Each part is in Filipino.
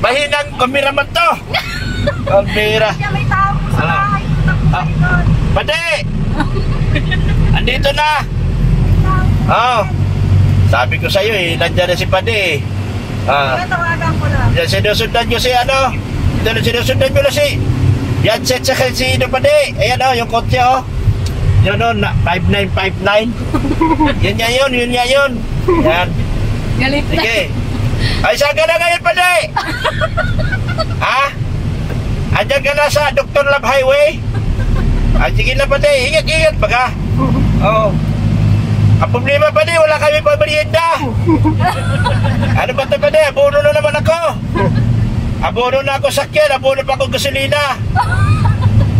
Mahinang kameraman to. Kamera. May tao sa bahay. Pade! Andito na. Oh. Sabi ko sa'yo eh, nandiyan na si Pade. Tawagan ko lang. Yan, sinusundan nyo si ano. Sinusundan nyo na si yan, set sa si Pade. Ayan o, yung kotse o. Yun o, 5959. Yun nga yun, yun nga yun. Yan. Galit na. Sige. Ay, saan ka na ngayon, Pade? Ha? Andiyan ka na sa Dr. Love Highway? Ay, sige na, Pade. Ingat-ingat baka. Oo. Ang problema, Pade, wala kami pamerienda. Ano ba ito, Pade? Abono na naman ako. Abono na ako sakyan. Abono pa akong gasolina.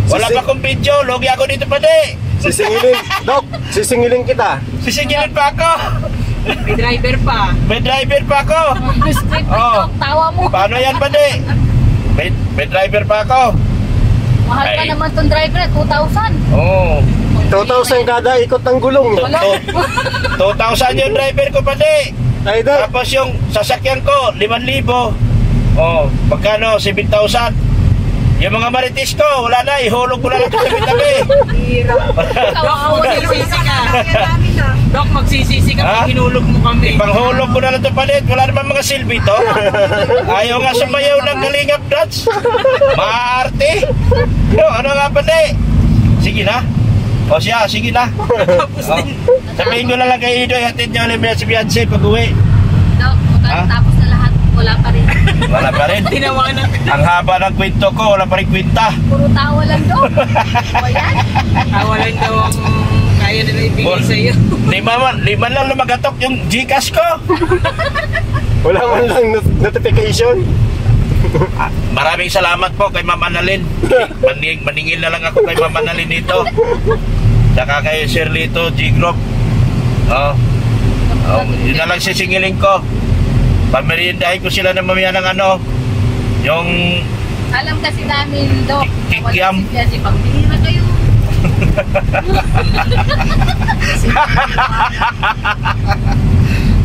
Wala pa akong video. Logi ako dito, Pade. Sisingilin. Dok, sisingilin kita. Sisingilin pa ako. May driver pa. May driver pa ako. Oh. Tawa mo. Paano yan, Pade? May driver pa ako. Mahal pa Ay. naman tong driver, 2,000. Oo. 2,000 kada ikot ng gulong. 2,000 yung driver ko, Pade. Ay, Dok. Tapos yung sasakyan ko, 5,000. Oh, pagkano? 7,000. Yung mga marites ko, wala na, ihulog ko na lang ito sa tabi. Tawa-awa Magsisisi ka. Dok, magsisisi ka pag hinulog mo kami. Ipanghulog ko na lang ito, Pade. Wala naman mga silbi to. Ayaw nga sumayaw ng Kalingap Dats. Maarte. No, ano nga, Pade? Sige na. O siya, sige na. Oh. Sabihin ko na lang kay Ido, hatid niya ulit si Beyonce pag-uwi. Dok, tapos na lahat, wala pa rin. Wala pa rin. Tinawanan. Ang haba ng kwento ko, wala pa rin kwenta. Puro tawa lang, Dok. O yan? Tawa lang daw ang kaya nila ibigay sa'yo. Lima lang lumagatok yung Gcash ko. Wala man lang notification. Maraming salamat po kay Ma'am Annalyn. Maningil na lang ako kay Ma'am Annalyn dito. Saka kay Sir Lito, G-Group. Yun na lang sisingilin ko. Pameriendahin ko sila na mamaya ng ano, yung Alam kasi namin, Dok, Kikiam. si pagbili na kayo.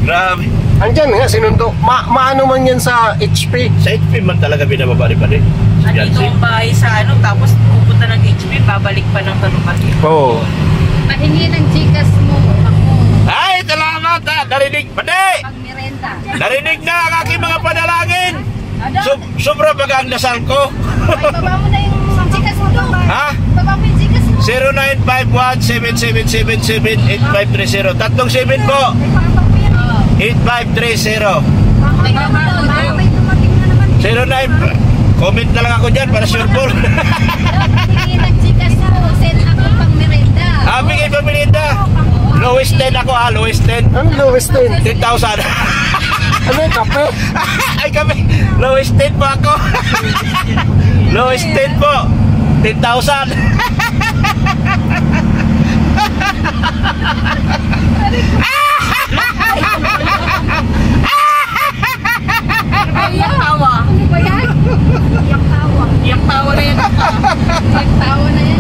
grabe. Andyan nga, sinundo. Maano man yan sa HP. Sa HP man talaga binababa rin pa rin. Andito ang bahay sa ano, tapos pupunta ng HP, babalik pa ng Tanumaki. Oo. Pahingi ng Gcash mo, ako. Ay, salamat ha! Narinig, Pade! Pag merenda. Narinig na ang aking mga panalangin! Ano? Sobra baga ang dasal ko. Ay, baba mo na yung Gcash mo, Dok. Ha? Baba mo yung Gcash mo. 0951-7777-8530. Tatlong 7 po. 8530. Ay, baba mo, Dok. 09. Comment na lang ako dyan para sure po. Dok, pahingi ng Gcash mo. Send ako pang merenda. Bigay pa Melinda. Lowest 10 ako ha, lowest 10. Ano lowest 10? 10,000. Ano yung kape? Ay kami, lowest 10 po ako. Lowest 10 po. 10,000. Iyak tawa. Ano ba yan? Iyak tawa. Iyak tawa na yan. Iyak tawa na yan.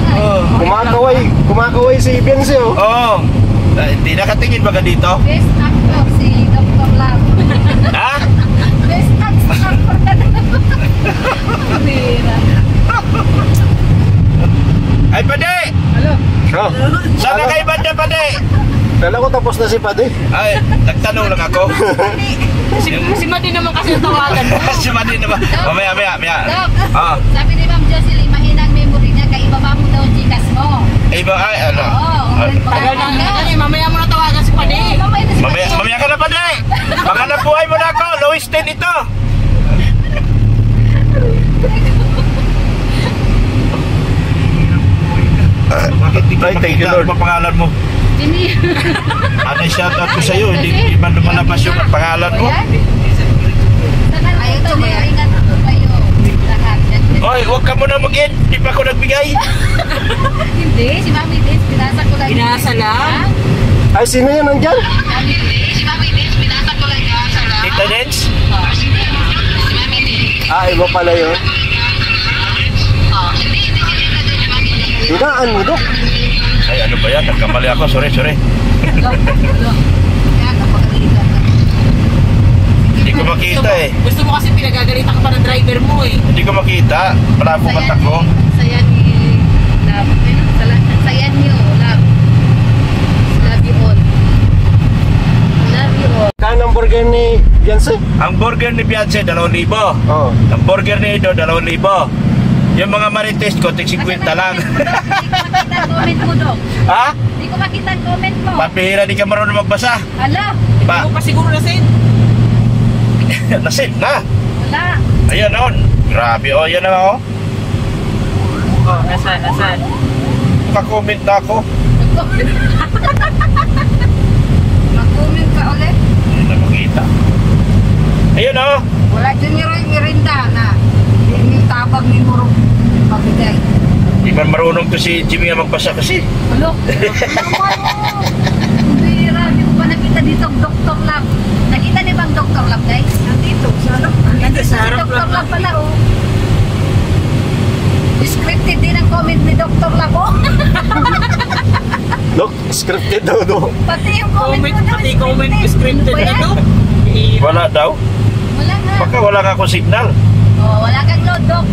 Kumakaway si Beyonce, oh. Oo. Hindi nakatingin baga dito? Best actor si Dr. Love. Ha? Best actor na Pira. Ay, Pade! Hello? Oh. Saan na kayo banda, Pade? Kala ko tapos na si Pade. Ay, nagtanong lang ako. Si Madi naman kasi yung tawagan mo. Si Madi naman. Mamaya. Dok, Ah. sabi ni Ma'am Jocelyn, mahinang memory niya, kaya ibaba mo daw ang Gcash mo. Iba ay, ano? Oo, Tagal na nga. Mamaya mo na tawagan si Padi. Mamaya ka na, Pade! Baka nabuhay mo na ako. Lowest 10 ito. Bakit di ka Thank you, makita Lord. ang pangalan mo? Hindi. Ano shout out ko sa'yo? Hindi man lumalabas yung pangalan mo. Ayaw to ba yan? Ingat po kayo. Lahat. Oy, huwag ka muna mag-in. Di pa ako nagbigay. Hindi, si Mami Des, pinasa ko lang. Pinasa lang? Ay, sino yan nandyan? Mami Des, si Mami Des, pinasa ko lang. Pinasa lang. Tita Nens? Si Mami Des. Ah, iba pala yun. Hindi si Mami Des. Hinaan mo, Dok. Ay, ano ba yan? Nagkamali ako. Sorry. Kaya kapag Hindi ko makita eh. Gusto mo kasi pinagagalitan ka pa ng driver mo eh. Hindi ko makita. Malabo mata ko. Saya ni Love. Saya niyo, Love. Love you all. Love you all. Kanang burger ni Beyonce? Ang burger ni Beyonce, 2,000. Oo. Ang burger ni Ido, 2,000. Yung mga marites ko, tig 50 lang. Hindi ko makita ang comment mo, Dok. Ha? Hindi ko makita ang comment mo. Papihira, di ka marunong magbasa. Hala, Hindi Pa. mo pa siguro nasin. Nasin na. wala. Ayan on. Grabe, oh, yan na oh. Oh, nasaan? Naka-comment na ako. Mag-comment ka ulit. Hindi na makita. Ayun oh. Wala dyan yung mirinda na. Yung tabag ni Murong mabigay. Di ba marunong to si Jimmy ang magbasa kasi? Hello? Bira, di ko pa nakita dito ang Dr. Lab. Nakita niyo ba ang Dr. Lab, guys? Nandito, sa harap. Nandito sa si harap Dr. lang. Lab pala, oh. Scripted din ang comment ni Dr. Lab, oh. Look, scripted daw do. Pati yung comment Comment, mo daw, pati comment ko scripted Ano ba na yan? no? Wala daw. Wala nga. Baka wala ka akong signal. Oh, wala kang load, Doc.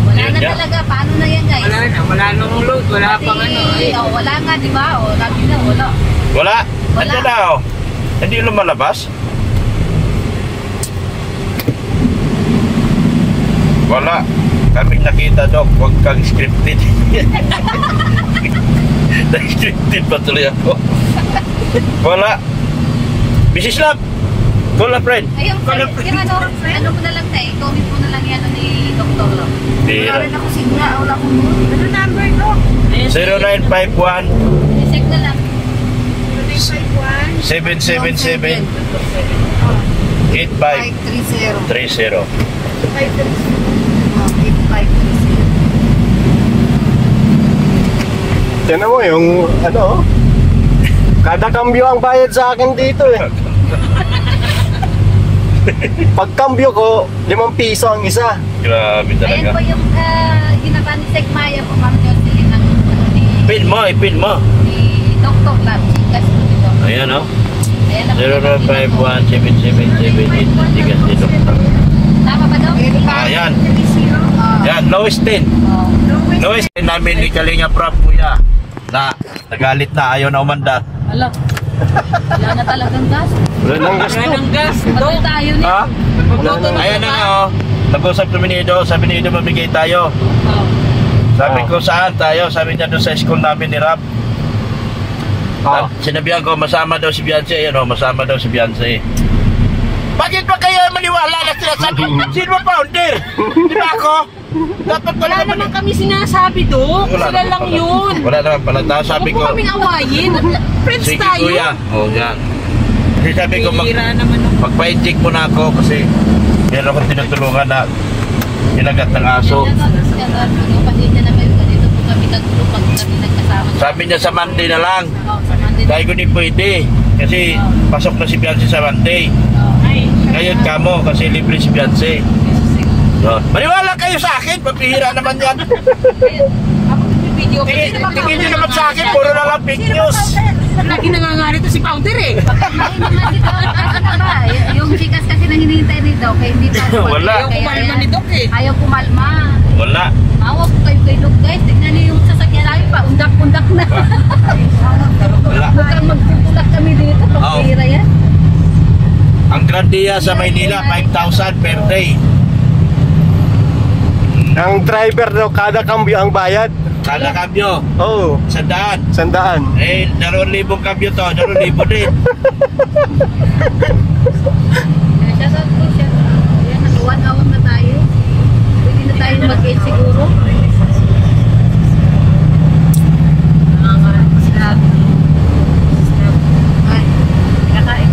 Wala Yun na nga. talaga. Paano na yan, guys? Wala nang load, wala Pati, pang ano. Eh. oh, wala nga, di ba? Oh, lagi na, wala. Wala. Wala. Andiyan na oh. Hindi lumalabas. Wala. Kaming nakita, Dok. Huwag kang scripted. Na-scripted pa tuloy ako. Wala. Mrs. Love. Call a friend. Ayun, yung ano mo na lang tayo, comment mo na lang yan ni Dr. Lab. Bira. Wala rin ako signal, wala akong ano number, no? 0951 Check na lang. 777 8530. 530. 8530. Tiyan mo yung ano, kada kambyo ang bayad sa akin dito eh. Pag kambyo ko, 5 piso ang isa. Grabe Ayan talaga. po yung ginawa ni Sek Maya po, Ma'am Jocelyn, ng Pin mo, ipin mo. ni Dr. Lab. Chikas po dito. Ayan oh. Ayan na po. 0951 777 tigas ni Doktor. Tama ba, Dok? Ayan. Oh. Yan, lowest 10. Oh. Lowest 10 namin ni Kalinga Prab, kuya. Na, nagalit na, ayaw na umandat. Hala. Wala na talagang gas. Wala nang gasto. Wala nang gas. Magkano tayo ni? Ha? Magluto na Ayan na nga oh. Nag-usap kami ni Ido, sabi ni Ido mamigay tayo. Oh. Sabi Oh. ko saan tayo? Sabi niya doon sa school namin ni Rap. Oh. Sinabihan ko masama daw si Beyonce, ano, masama daw si Beyonce. Bakit ba kayo maniwala na sinasabi? Sino ba founder? Di ba ako? Dapat pala Wala naman kami sinasabi, Dok. Sila naman lang pala. yun. Wala naman pala. Tapos sabi Huwag ko, mo kaming awayin. Friends sige tayo. kuya. O yan. Kasi sabi ko, Bihira naman. No? magpa-inject muna ako kasi meron akong tinutulungan na inagat ng aso. Pasensya na kayo. Ganito po kami kagulo pag kami nagkasama. Sabi niya sa Monday na lang. Oh, sa Monday. Dahil ko di pwede. Kasi pasok na si Beyonce sa Monday. Oh. Ay. Ngayon kamo kasi libre si Beyonce. So, maniwala kayo sa akin. Papihira naman yan. Ako video ko. Tingin niyo naman sa akin. Puro na lang fake news. Lagi nangangarito si Founder eh. Ay, naman si Doc. Ano ba? Yung chikas kasi na hinihintay ni Doc, kaya hindi pa. Wala. Ayaw kumalma ni Doc eh. Ayaw kumalma. Wala. Mawa po kayo kay Doc, guys. Tignan niyo yung sasakyan namin pa. Undak-undak na. Wala. Mukhang magtutulak kami dito. Pagkira yan. Ang Grandia sa Maynila, 5,000 per day. Ang driver daw, kada kambyo ang bayad. Kada kambyo, Oh, 100. 100. Eh, 2,000 kambyo to, 2,000 din. Shout out po siya. Ayan, naka 1 hour na tayo. Pwede na tayo mag-end siguro. Ay, kakain.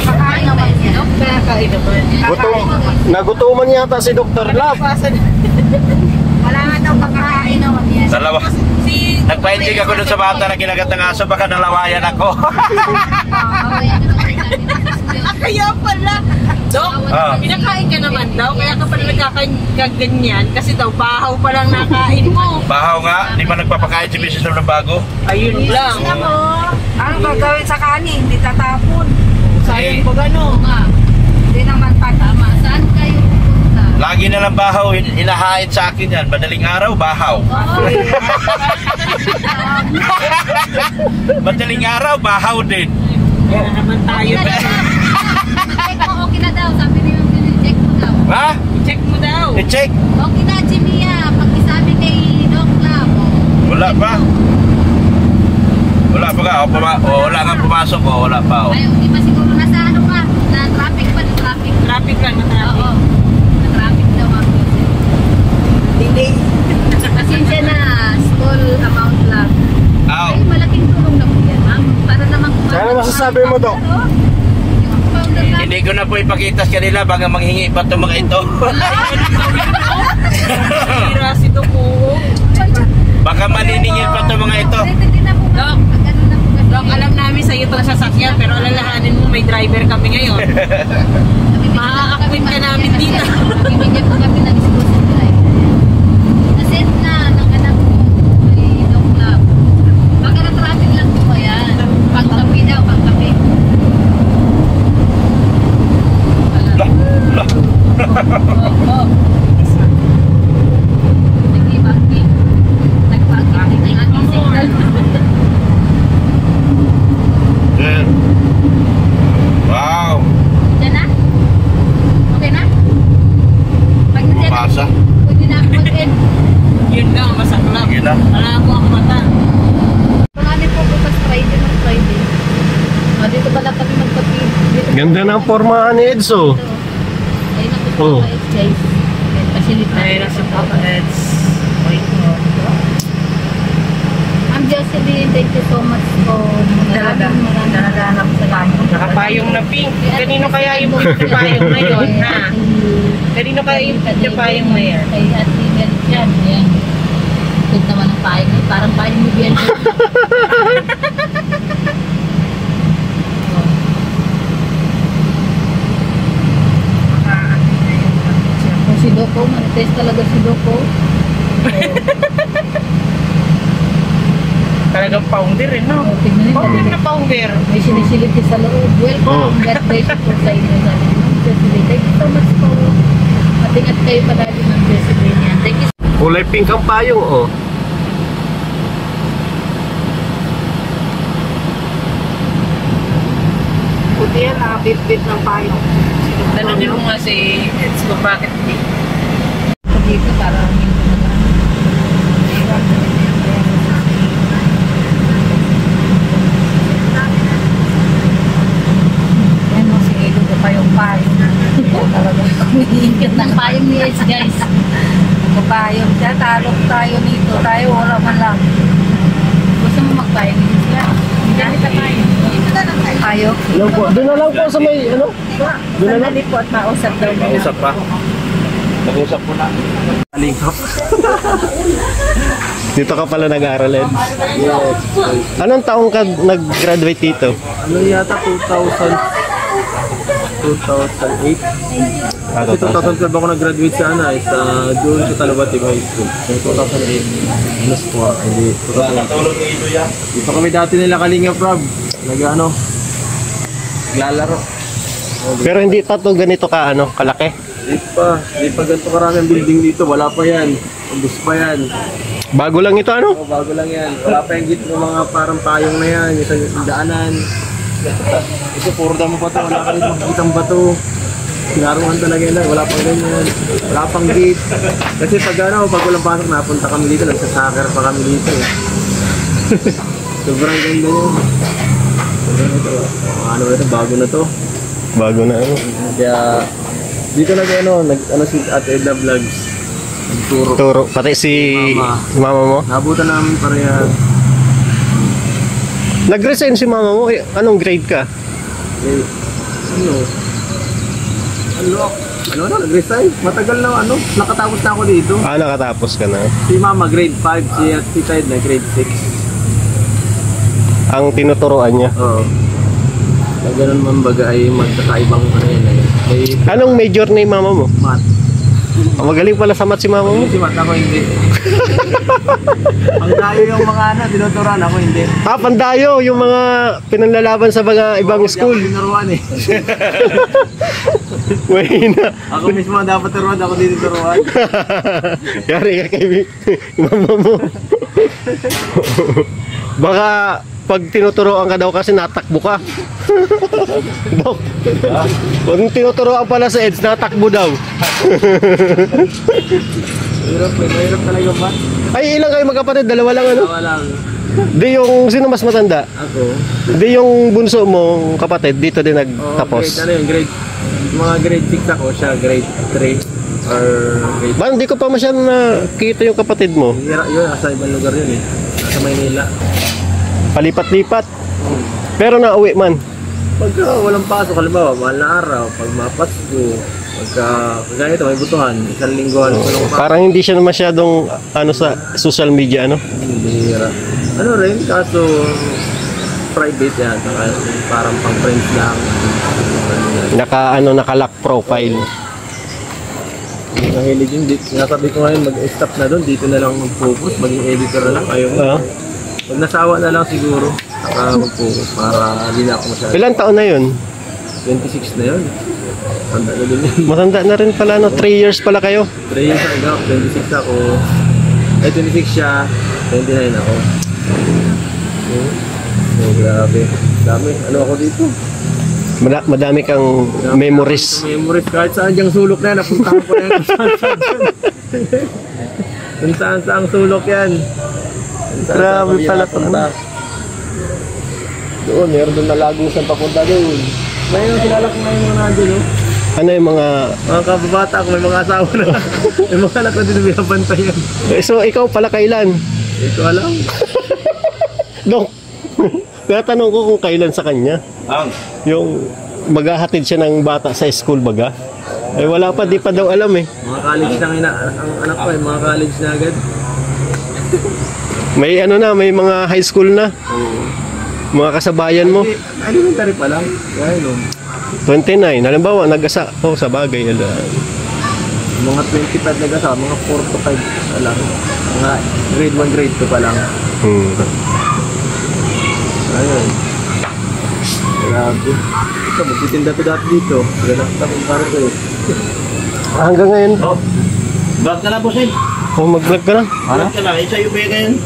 Kakain naman yan, no? Kakain naman. Gutom, nagutuman yata si Dr. Love. Wala nga daw kakain naman yan. Dalawa. Si Nagpa-inject ako dun sa bata na kinagat ng aso, baka nalawayan ako. Kaya pala. Dok, Ah. pinakain ka naman daw. Kaya ka pala nagkaganyan. Kasi daw, bahaw pa lang nakain mo. Bahaw nga, di ba nagpapakain si Mrs. ng bago? Ayun lang. Ano gagawin sa kanin? Hindi tatapon. Sayang pag ano. nga. Lagi na lang bahaw, inahain sa akin yan. Madaling araw, bahaw. Oo. Madaling araw, bahaw din. Kaya naman tayo. Check mo, okay na daw. Sabi niyo, check mo daw. Ha? Check mo daw. I-check. Okay na, Jimia. Pag isabi kay Doc Lab. Wala pa. Wala pa ka. Wala nga pumasok. Wala pa. Ay, hindi pa siguro nasa ano ka. Na traffic pa, na traffic. Traffic lang, matraffic. Oo. Na traffic daw ako. Delay. Pasensya na, small amount lang. Aw. Ay, malaking tulong na po yan, ma'am. Para naman kumakas. Ano masasabi mo, Doc? Yung founder lang. Hindi ko na po ipakita sa kanila. Baka manghingi pa itong mga ito. Tira si Tuko. Baka maniningil pa itong mga ito. Hindi na po. Doc. Ano na po kasi. Doc, alam namin sa iyo itong sasakyan, pero alalahanin mo may driver kami ngayon. Maaakwit ka namin dito. Bibigyan po kami ng exclusive drive. Nasend na ng anak ko. May Doc Lab. Baka na traffic lang po yan. Pangkapi daw, pangkapi. Lah, lah. Oo. Nag-i-banking. Nag-banking din ang ating signal. Yan. Wow. Diyan na? Okay na? Pag nandiyan na, Pasa. pwede na ako mag-end. Yun lang, masaklap. Yun lang. Wala ako ang mata. Marami po bukas Friday ng Friday. Dito pala kami magpapit. Ganda ng forma ni Edso. Ayun ang gusto Oh. ko guys. Facility. Ay, nasa Papa Eds. Wait mo. Ma'am Jocelyn, thank you so much po. Maraming salamat sa lahat. Nakapayong na pink. Kanino kaya yung pink na payong ngayon, ha? Kanino kaya yung pink na payong ngayon? Kay Ate Merit yan. Ayan. Cute naman ang payong ngayon. Parang payong ni Bian. Kung si Doko, marites talaga si Doko. Talagang founder, eh, no? Oh, tignan niyo, Founder na founder. may sinisilip siya sa loob. Welcome. God bless you po sa inyo. Ma'am Jocelyn, thank you so much po. Matingat kayo palagi, Ma'am Jocelyn. Yan. Thank you. Kulay pink ang payong, oh. Puti yan, nakapit-pit ng payo. Tanongin mo nga si Eds kung bakit hindi. Dito para hindi yan o, sige, ito pa yung payong. Talagang kumiingit ng payong ni Edge, guys. Payong siya, talok tayo nito. Tayo, wala man lang. Gusto mo magpayong ni Edge, guys? Hindi ka payong. Dito na lang tayo. Tayo. Hello po. Doon na lang po sa may, ano? Doon na lang. Sandali po at mausap daw nila. Nag-usap pa. Nag-usap po na. Alingkap. Dito ka pala nag-aaral, Ed? Yes. Anong taong ka nag-graduate dito? Ano yata 2008? Kasi 2012 ako nag-graduate sa sa June sa Talabati High School. So 2008. Minus 4. Hindi. 2008. Dito kami dati nila Kalinga Prab. Nag-ano? Naglalaro. Pero hindi pa to ganito ka, ano, kalaki? Hindi pa ganito karami ang building dito. Wala pa yan. Ubus pa yan. Bago lang ito, ano? Oh, bago lang yan. Wala pa yung gitno mga parang payong na yan. Yung daanan. Ito, puro damo pa ito. Wala ka rin makikitang bato. Sinaruhan talaga yun. Wala pang ganyan. Wala pang gate. Kasi pag walang pasok, napunta kami dito. Nagsasakar pa kami dito. Sobrang ganda yun. Sobrang ito. Ano ito, bago na to. Bago na, ano? Kaya dito nag si Ate Edna Vlogs. Nagturo. Turo. Pati si mama mo. Nabutan namin pareha. Nag-resign si mama mo. Anong grade ka? Eh, nag-resign. Matagal na, nakatapos na ako dito. Ah, nakatapos ka na. Si Mama, grade 5, si Ted na grade 6. Ang tinuturoan niya. Oo. Na ganun man baga ay magkakaibang ano yun. May Anong major ni mama mo? math. Magaling pala sa math si mama mo. Si Mat, ako hindi. Ang dayo yung mga tinuturuan, ako hindi. Pandayo, yung mga pinanlalaban sa mga ibang school. Ako tinuruan eh. Mahina. Ako mismo ang dapat turuan, ako din turuan. Yari ka kay mama mo. Baka pag tinuturoan ka daw kasi natakbo ka. Dok. Pag tinuturoan pala sa EDS, natakbo daw. Mahirap talaga ba? Ay, ilang kayo magkapatid? Dalawa lang ano? Tawa lang. Di yung, sino mas matanda? Ako. Di yung bunso mo, kapatid, dito din Grade, nagtapos. ano yun, mga grade 6 ako, siya grade 3 or grade. Ba, hindi ko pa masyadong nakita yung kapatid mo. Yun, nasa ibang lugar yun eh. Nasa Maynila. Palipat-lipat. Pero nauwi man. Pagka walang pasok, halimbawa, mahal na araw, pag mapasko, pagka ganito, may butuhan, isang linggo, walang pasok. Parang hindi siya masyadong ano sa social media, ano? Bihira. Ano rin, kaso private yan, parang pang friends lang. Naka-lock profile. Nahilig yun, sinasabi ko ngayon, mag-stop na doon, dito na lang mag-focus, maging editor na lang, ayaw. Pag nasawa na lang siguro, saka mag-focus para hindi na ako masyado. Ilang taon na yun? 26 na yun. Tanda na din yun. Matanda na rin pala, no? 3 years pala kayo. 3 years ago, 26 ako. Ay, 26 siya, 29 ako. Oh, grabe. Dami. Ano ako dito? Madami kang memories. Memories. Kahit saan diyang sulok na yan, napuntahan ko na yan. Kung saan sulok yan. Grabe pala to. Doon, meron doon na Lagusan papunta doon. May kilala ko ngayon mga nandiyo, no? Ano yung mga... Mga kababata ko, may mga asawa na. May mga anak na din na binabantayan. So, ikaw pala kailan? Ito alam. Dok, tatanong ko kung kailan sa kanya. Yung maghahatid siya ng bata sa school baga. Eh wala pa, di pa daw alam eh. Mga college na ang anak ko eh, mga college na agad. May ano na, may mga high school na. Oo. Mga kasabayan mo. Elementary pa lang. Kaya no. 29, halimbawa, nag-asa. Oh, sa bagay. Mga 25 nag-asa, mga 4 to 5 lang. Mga grade 1, grade 2 pa lang. Ayun. Grabe. Ito, magtitinda to dati dito. Ganap na kung parang ko eh. Hanggang ngayon. Vlog ka na, boss. Oh, mag-vlog ka na. Vlog ka na. Isa yung pega yun.